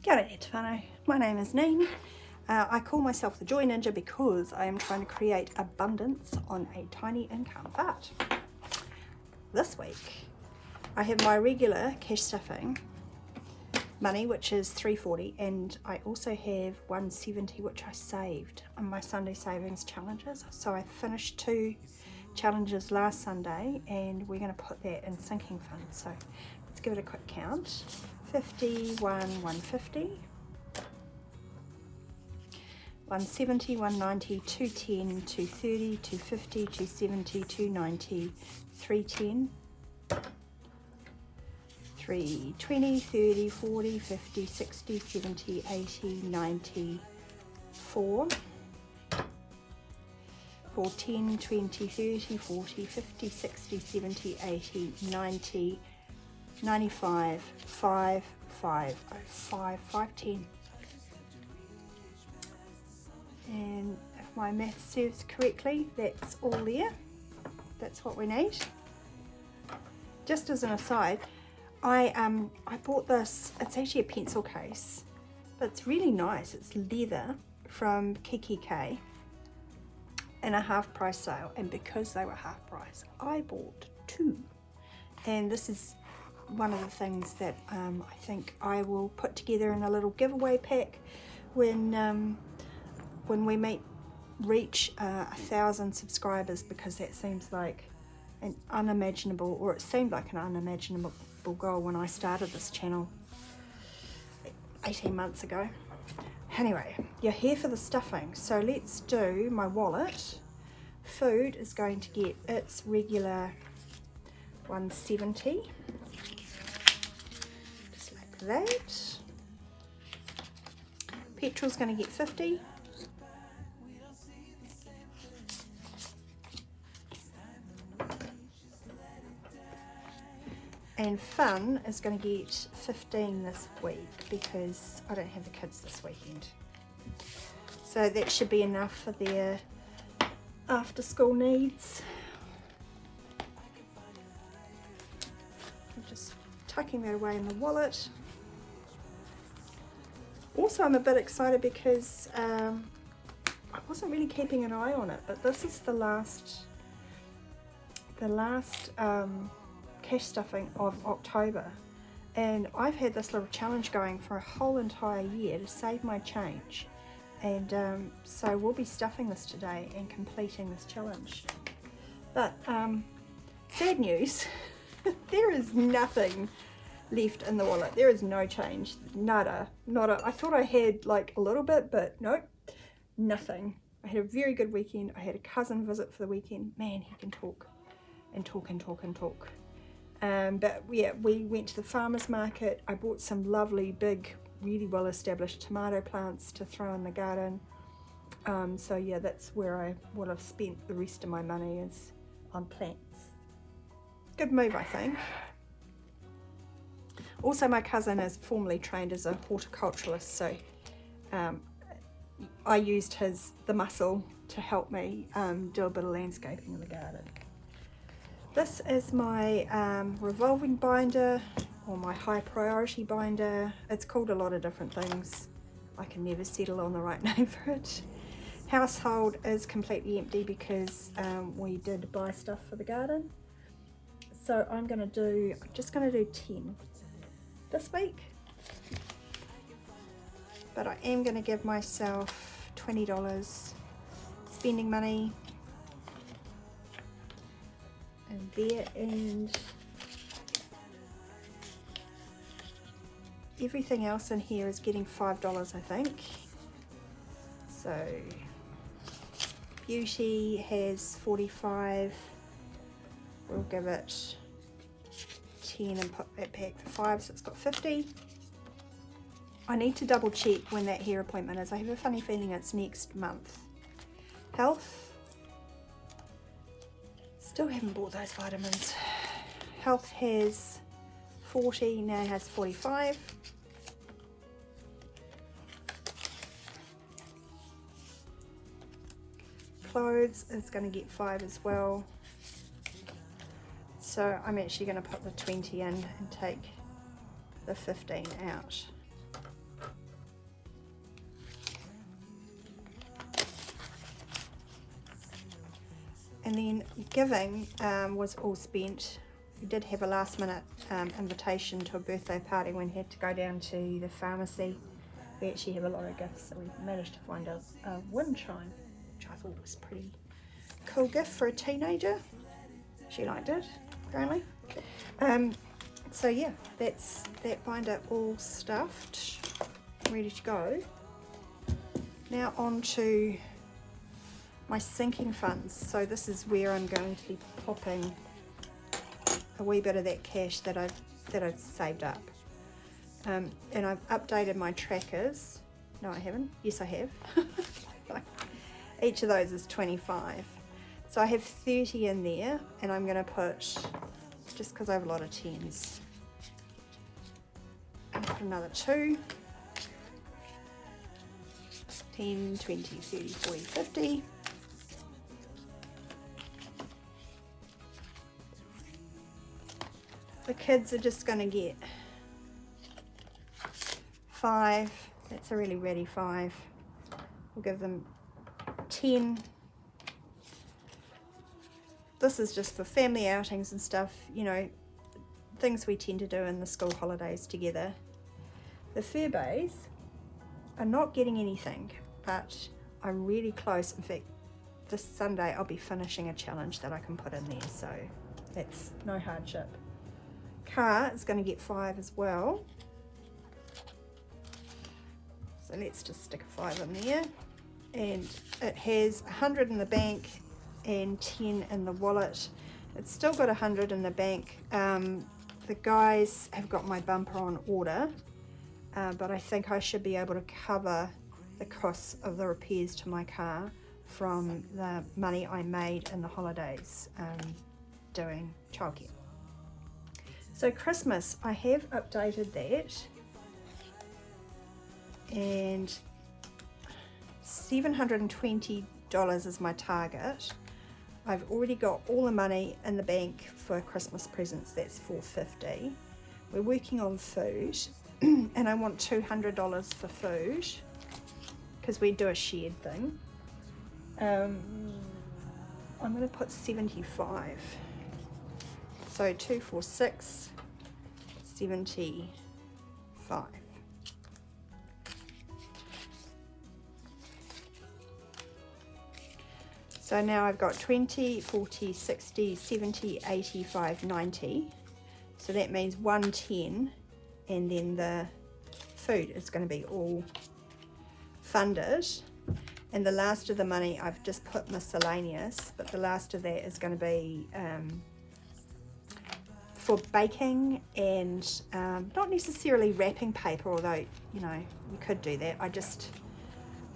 Kia ora e te whānau. My name is Neen. I call myself the Joy Ninja because I am trying to create abundance on a tiny income. But this week I have my regular cash stuffing money, which is $3.40, and I also have $1.70 which I saved on my Sunday savings challenges. So I finished 2 challenges last Sunday and we're going to put that in sinking funds. So let's give it a quick count. 51, 150, 170, 190, 210, 230, 250, 270, 290, 310, 320, 30, 40, 50, 60, 70, 80, 90, 4, 10, 20, 30, 40, 50, 60, 70, 80, 90, 95, 5, 5, 5, 510. And if my math serves correctly, that's all there. That's what we need. Just as an aside, I bought this. It's actually a pencil case, but it's really nice. It's leather from KKK in a half price sale, and because they were half price, I bought 2. And this is one of the things that I think I will put together in a little giveaway pack when we reach 1,000 subscribers, because that seems like an unimaginable, or it seemed like an unimaginable goal when I started this channel 18 months ago. Anyway, you're here for the stuffing, so let's do my wallet. Food is going to get its regular 170. That. Petrol's going to get 50. And fun is going to get 15 this week because I don't have the kids this weekend. So that should be enough for their after school needs. I'm just tucking that away in the wallet. Also, I'm a bit excited because I wasn't really keeping an eye on it, but this is the last cash stuffing of October, and I've had this little challenge going for a whole entire year to save my change, and so we'll be stuffing this today and completing this challenge. But sad news, there is nothing left in the wallet. There is no change, nada. I thought I had like a little bit, but nope, nothing. I had a very good weekend. I had a cousin visit for the weekend. Man, he can talk and talk and talk and talk. But yeah, we went to the farmer's market. I bought some lovely big, really well established tomato plants to throw in the garden. So yeah, that's where I will have spent the rest of my money, is on plants. Good move, I think. Also, my cousin is formerly trained as a horticulturalist, so I used the muscle to help me do a bit of landscaping in the garden. This is my revolving binder, or my high priority binder. It's called a lot of different things. I can never settle on the right name for it. Household is completely empty because we did buy stuff for the garden. So I'm just going to do 10 this week, but I am going to give myself $20 spending money and there, and everything else in here is getting $5, I think. So beauty has 45, we'll give it 10 and put that back to 5, so it's got 50. I need to double check when that hair appointment is. I have a funny feeling it's next month. Health, still haven't bought those vitamins. Health has 40, now has 45. Clothes is going to get 5 as well. So I'm actually going to put the 20 in and take the 15 out. And then giving was all spent. We did have a last minute invitation to a birthday party when we had to go down to the pharmacy. We actually have a lot of gifts, so we managed to find a wind chime, which I thought was a pretty cool gift for a teenager. She liked it, apparently. So yeah, that's that binder all stuffed, ready to go. Now on to my sinking funds. So this is where I'm going to be popping a wee bit of that cash that I've saved up. And I've updated my trackers. No, I haven't. Yes, I have. Each of those is 25. So I have 30 in there, and I'm going to put, just because I have a lot of 10s, I'll put another 2. 10, 20, 30, 40, 50. The kids are just going to get 5. That's a really ready 5. We'll give them 10. This is just for family outings and stuff, you know, things we tend to do in the school holidays together. The Furbays are not getting anything, but I'm really close. In fact, this Sunday I'll be finishing a challenge that I can put in there, so that's no hardship. Car is going to get 5 as well. So let's just stick a 5 in there. And it has 100 in the bank and 10 in the wallet. It's still got 100 in the bank. The guys have got my bumper on order, but I think I should be able to cover the costs of the repairs to my car from the money I made in the holidays doing childcare. So Christmas, I have updated that, and $720 is my target. I've already got all the money in the bank for Christmas presents. That's $450. We're working on food, and I want $200 for food because we do a shared thing. I'm going to put 75. So 2, 4, 6, 75. So now I've got 20, 40, 60, 70, 85, 90. So that means 110, and then the food is going to be all funded. And the last of the money I've just put miscellaneous, but the last of that is going to be for baking and not necessarily wrapping paper, although, you know, you could do that.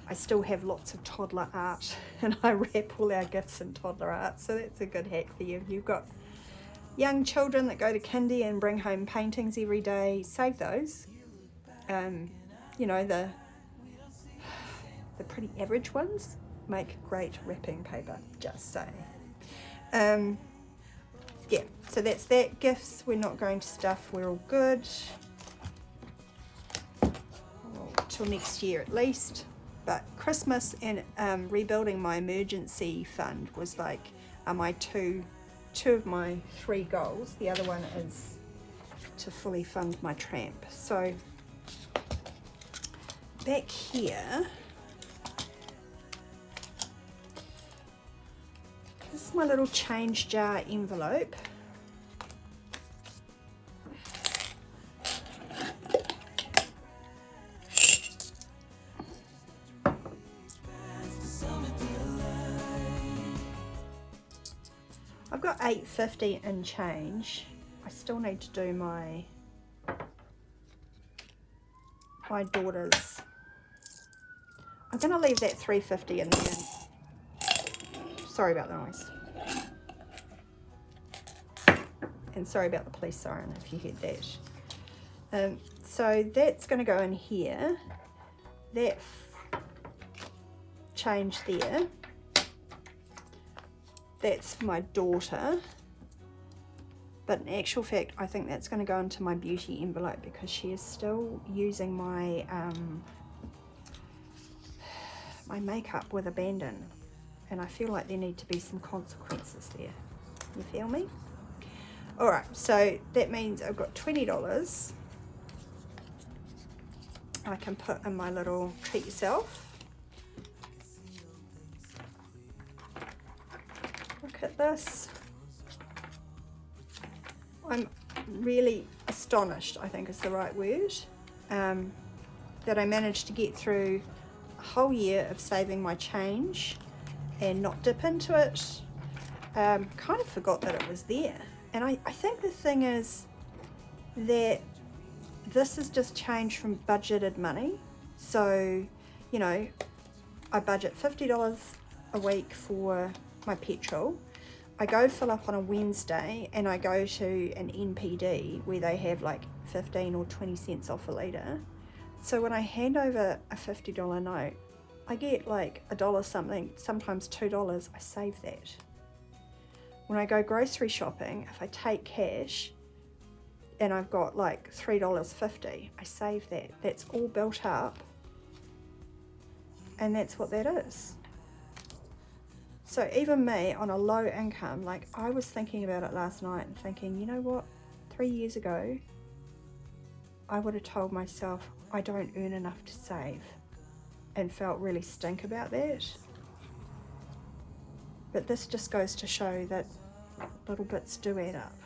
I still have lots of toddler art, and I wrap all our gifts in toddler art, so that's a good hack for you. If you've got young children that go to kindy and bring home paintings every day, save those. You know, the pretty average ones make great wrapping paper, just saying. Yeah, so that's that. Gifts, we're not going to stuff, we're all good. Till next year at least. But Christmas and rebuilding my emergency fund was like my two of my 3 goals. The other one is to fully fund my tramp. So back here, this is my little change jar envelope. I've got $8.50 in change. I still need to do my daughter's. I'm going to leave that $3.50 in there. Sorry about the noise. And sorry about the police siren if you heard that. So that's going to go in here. That change there. That's for my daughter, but in actual fact I think that's going to go into my beauty envelope because she is still using my my makeup with abandon, and I feel like there need to be some consequences there. You feel me? All right, so that means I've got $20 I can put in my little treat yourself. Look at this. I'm really astonished, I think is the right word, that I managed to get through a whole year of saving my change and not dip into it. Kind of forgot that it was there. And I think the thing is that this is just change from budgeted money. So, you know, I budget $50 a week for my petrol. I go fill up on a Wednesday and I go to an NPD where they have like 15 or 20 cents off a litre. So when I hand over a $50 note, I get like $1 something, sometimes $2, I save that. When I go grocery shopping, if I take cash and I've got like $3.50, I save that. That's all built up, and that's what that is. So even me on a low income, like I was thinking about it last night and thinking, you know what, 3 years ago, I would have told myself I don't earn enough to save and felt really stink about that. But this just goes to show that little bits do add up.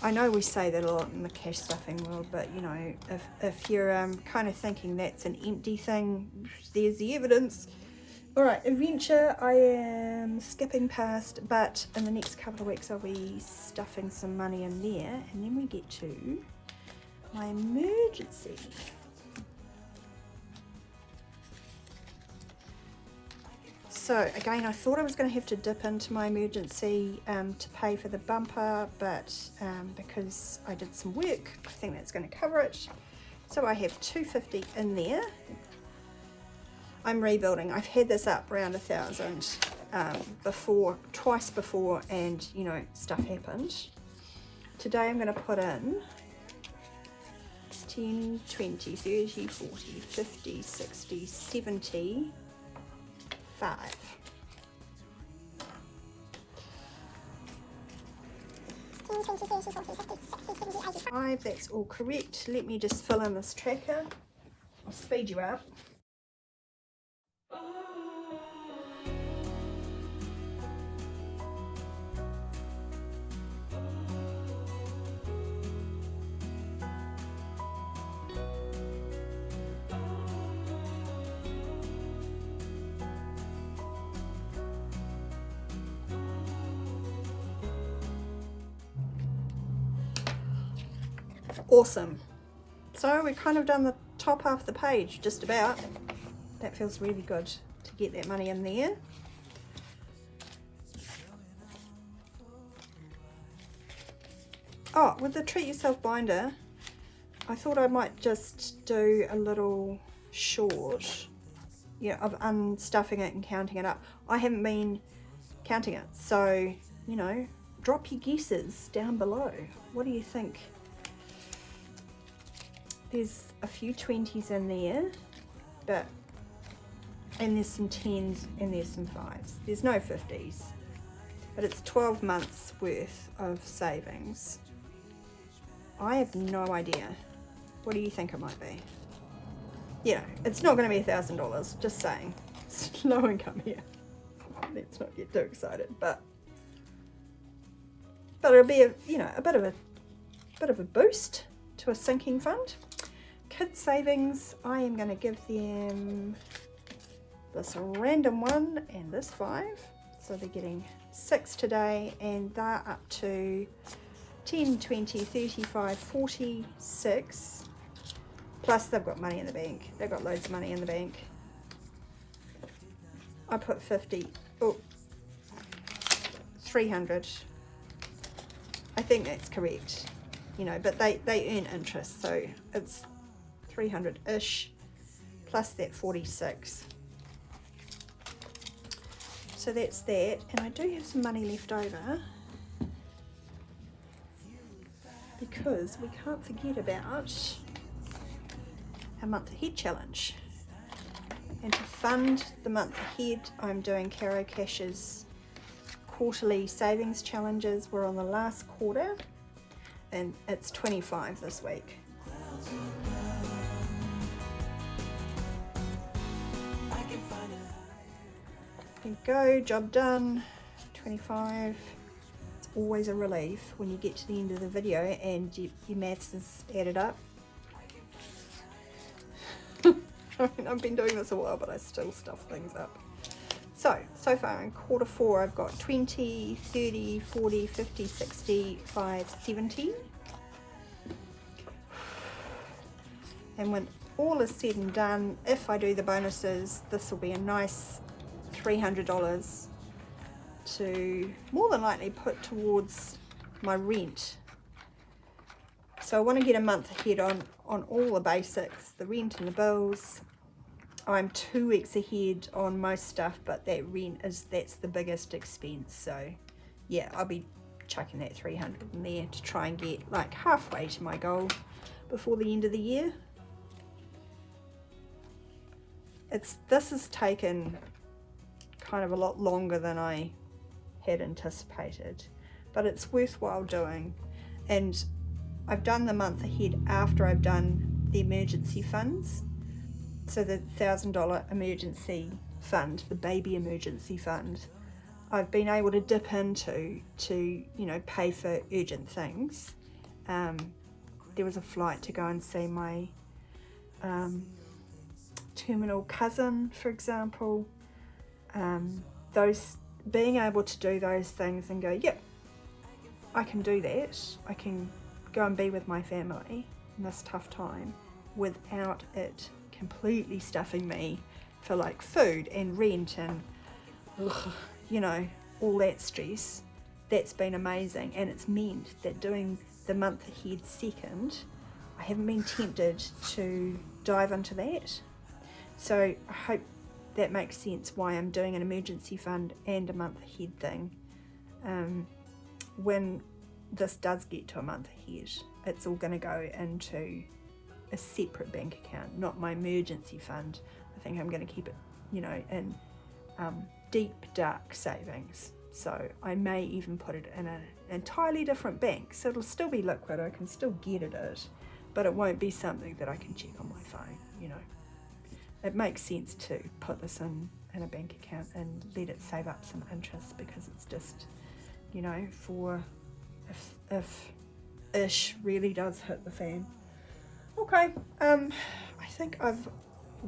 I know we say that a lot in the cash stuffing world, but you know, if you're kind of thinking that's an empty thing, there's the evidence. All right, adventure I am skipping past, but in the next couple of weeks I'll be stuffing some money in there, and then we get to my emergency. So again, I thought I was going to have to dip into my emergency to pay for the bumper, but because I did some work, I think that's going to cover it. So I have $250 in there. I'm rebuilding. I've had this up around 1,000 before, twice before, and you know, stuff happened. Today I'm going to put in 10, 20, 30, 40, 50, 60, 70, 5. That's all correct. Let me just fill in this tracker. I'll speed you up. Awesome. So we've kind of done the top half of the page, just about. That feels really good to get that money in there. Oh, with the Treat Yourself binder, I thought I might just do a little short, you know, of unstuffing it and counting it up. I haven't been counting it, so, you know, drop your guesses down below. What do you think? There's a few 20s in there, and there's some 10s and there's some 5s. There's no 50s, but it's 12 months worth of savings. I have no idea. What do you think it might be? Yeah, it's not going to be $1,000, just saying. It's low income here. Let's not get too excited, but it'll be a, you know, a bit of a boost to a sinking fund. Kids savings, I am going to give them this random one and this 5, so they're getting 6 today, and they're up to 10, 20, 35, 46, plus they've got money in the bank. They've got loads of money in the bank. I put 50, oh, 300. I think that's correct, you know, but they earn interest, so it's 300-ish plus that 46. So that's that, and I do have some money left over because we can't forget about our month ahead challenge. And to fund the month ahead, I'm doing Caro Cash's quarterly savings challenges. We're on the last quarter and it's 25 this week. There you go, job done, 25. It's always a relief when you get to the end of the video and your maths is added up. I mean, I've been doing this a while, but I still stuff things up. So far in quarter 4, I've got 20, 30, 40, 50, 60, 5, 70. And when all is said and done, if I do the bonuses, this will be a nice $300 to more than likely put towards my rent. So I want to get a month ahead on all the basics, the rent and the bills. I'm 2 weeks ahead on most stuff, but that rent that's the biggest expense. So yeah, I'll be chucking that 300 in there to try and get like halfway to my goal before the end of the year. This has taken kind of a lot longer than I had anticipated, but it's worthwhile doing. And I've done the month ahead after I've done the emergency funds. So the $1,000 emergency fund, the baby emergency fund, I've been able to dip into to pay for urgent things. There was a flight to go and see my terminal cousin, for example. Being able to do those things and go, yep, I can do that. I can go and be with my family in this tough time without it completely stuffing me for like food and rent and all that stress. That's been amazing, and it's meant that doing the month ahead second, I haven't been tempted to dive into that. So I hope that makes sense why I'm doing an emergency fund and a month ahead thing. When this does get to a month ahead, it's all going to go into a separate bank account, not my emergency fund. I think I'm going to keep it, in deep, dark savings. So I may even put it in an entirely different bank. So it'll still be liquid, I can still get at it, but it won't be something that I can check on my phone, It makes sense to put this in a bank account and let it save up some interest, because it's just, for if ish really does hit the fan. Okay, I think I've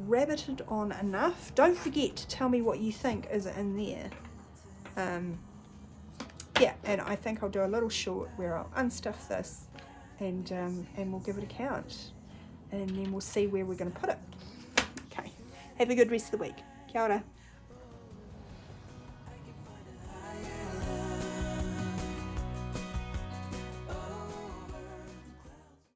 rabbited on enough. Don't forget to tell me what you think is in there. Yeah, and I think I'll do a little short where I'll unstuff this and we'll give it a count, and then we'll see where we're going to put it. Okay, have a good rest of the week. Kia ora.